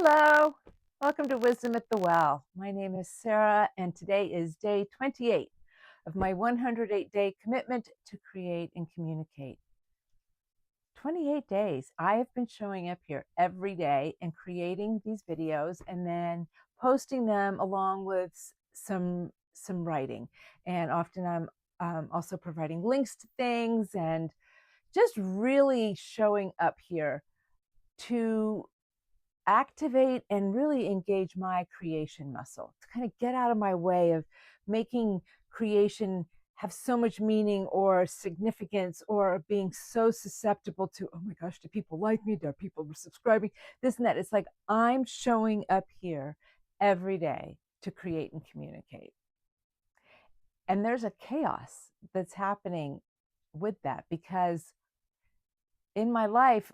Hello, welcome to Wisdom at the Well. My name is Sarah, and today is day 28 of my 108-day commitment to create and communicate. 28 days. I have been showing up here every day and creating these videos and then posting them along with some writing. And often I'm also providing links to things and just really showing up here to activate and really engage my creation muscle, to kind of get out of my way of making creation have so much meaning or significance, or being so susceptible to, oh my gosh, do people like me? Do people subscribing? This and that. It's like I'm showing up here every day to create and communicate. And there's a chaos that's happening with that, because in my life,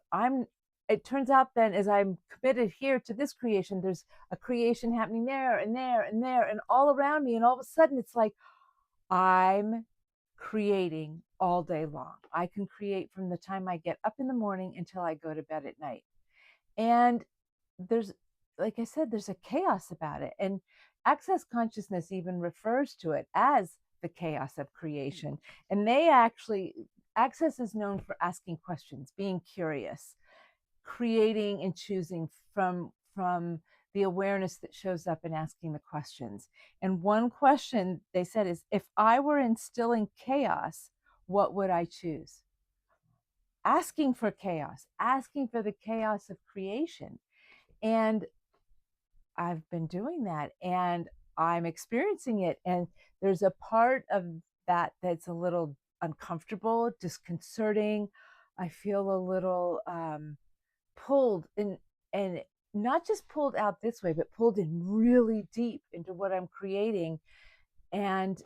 it turns out then, as I'm committed here to this creation, there's a creation happening there and there and there and all around me. And all of a sudden, it's like I'm creating all day long. I can create from the time I get up in the morning until I go to bed at night. And there's, like I said, there's a chaos about it. And Access Consciousness even refers to it as the chaos of creation. And Access is known for asking questions, being curious, creating and choosing from the awareness that shows up in asking the questions. And one question they said is, if I were instilling chaos, what would I choose? Asking for chaos, asking for the chaos of creation. And I've been doing that, and I'm experiencing it. And there's a part of that that's a little uncomfortable, disconcerting. I feel a little pulled in, and not just pulled out this way, but pulled in really deep into what I'm creating. And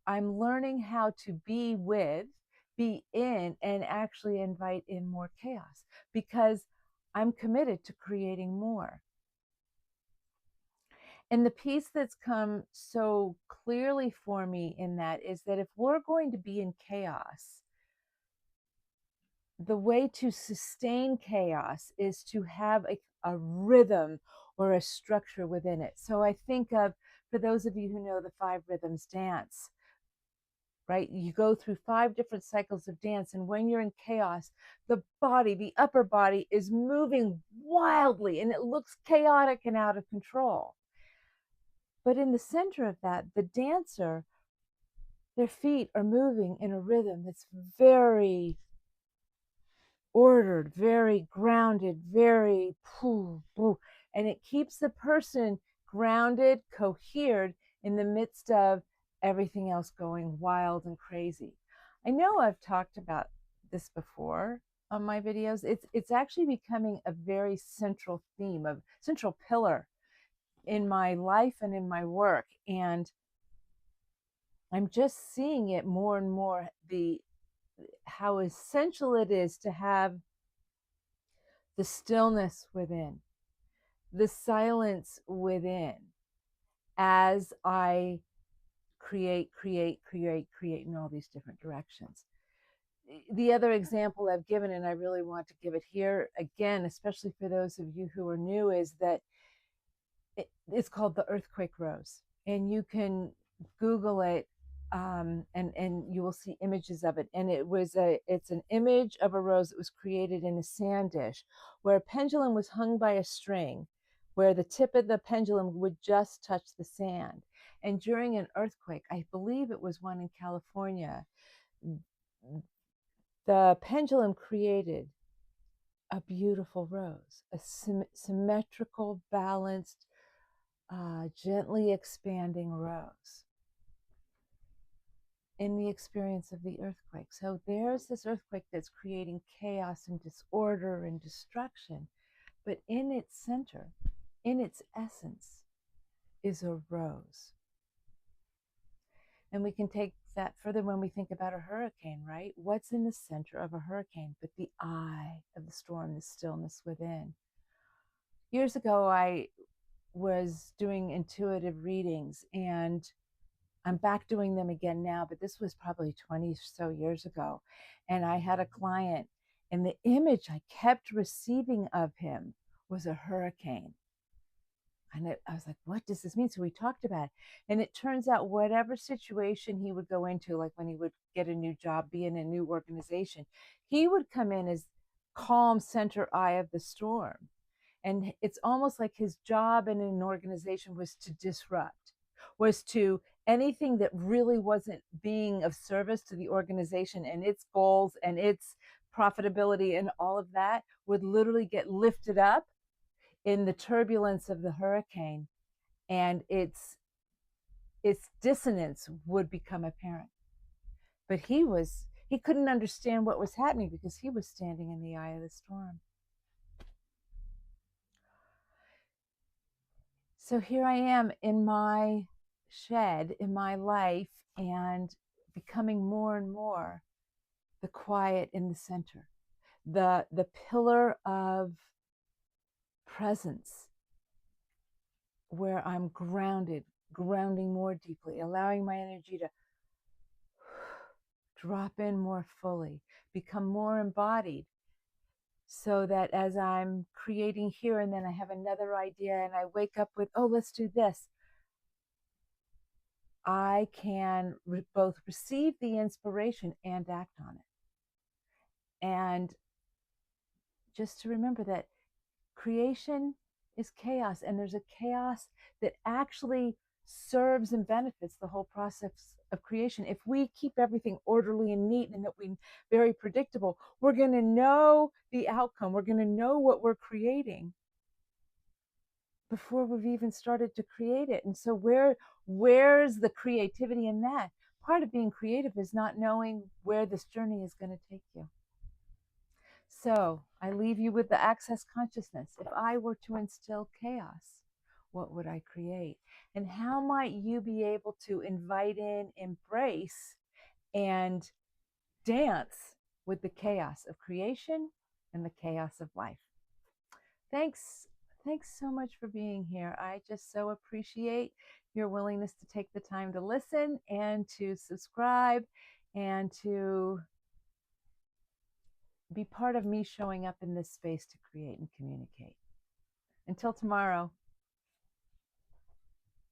I'm learning how to be in, and actually invite in more chaos, because I'm committed to creating more. And the piece that's come so clearly for me in that is that if we're going to be in chaos, the way to sustain chaos is to have a rhythm or a structure within it. So I think of, for those of you who know the 5 rhythms dance, right? You go through 5 different cycles of dance. And when you're in chaos, the body, the upper body, is moving wildly and it looks chaotic and out of control. But in the center of that, the dancer, their feet are moving in a rhythm that's very ordered, very grounded, very poo, poo, and it keeps the person grounded, cohered in the midst of everything else going wild and crazy. I know I've talked about this before on my videos. It's actually becoming a very central theme, a central pillar in my life and in my work. And I'm just seeing it more and more, the how essential it is to have the stillness within, the silence within, as I create in all these different directions. The other example I've given, and I really want to give it here again, especially for those of you who are new, is that it's called the earthquake rose. And you can Google it, and you will see images of it. And it's an image of a rose that was created in a sand dish, where a pendulum was hung by a string, where the tip of the pendulum would just touch the sand. And during an earthquake, I believe it was one in California, the pendulum created a beautiful rose, a symmetrical, balanced, gently expanding rose in the experience of the earthquake. So there's this earthquake that's creating chaos and disorder and destruction, but in its center, in its essence, is a rose. And we can take that further when we think about a hurricane, right? What's in the center of a hurricane but the eye of the storm, the stillness within? Years ago, I was doing intuitive readings, and I'm back doing them again now, but this was probably 20 or so years ago. And I had a client, and the image I kept receiving of him was a hurricane. And I was like, what does this mean? So we talked about it. And it turns out, whatever situation he would go into, like when he would get a new job, be in a new organization, he would come in as calm center eye of the storm. And it's almost like his job in an organization was to disrupt, was to anything that really wasn't being of service to the organization and its goals and its profitability and all of that would literally get lifted up in the turbulence of the hurricane, and its dissonance would become apparent. But he couldn't understand what was happening because he was standing in the eye of the storm. So here I am in my shed, in my life, and becoming more and more the quiet in the center, the pillar of presence, where I'm grounded, grounding more deeply, allowing my energy to drop in more fully, become more embodied, so that as I'm creating here and then I have another idea and I wake up with, oh, let's do this, I can both receive the inspiration and act on it. And just to remember that creation is chaos, and there's a chaos that actually serves and benefits the whole process of creation. If we keep everything orderly and neat and that we very predictable, we're going to know the outcome. We're going to know what we're creating before we've even started to create it. And so where's the creativity in that? Part of being creative is not knowing where this journey is going to take you. So I leave you with the access consciousness. If I were to instill chaos, what would I create? And how might you be able to invite in, embrace, and dance with the chaos of creation and the chaos of life? Thanks. Thanks so much for being here. I just so appreciate your willingness to take the time to listen and to subscribe and to be part of me showing up in this space to create and communicate. Until tomorrow.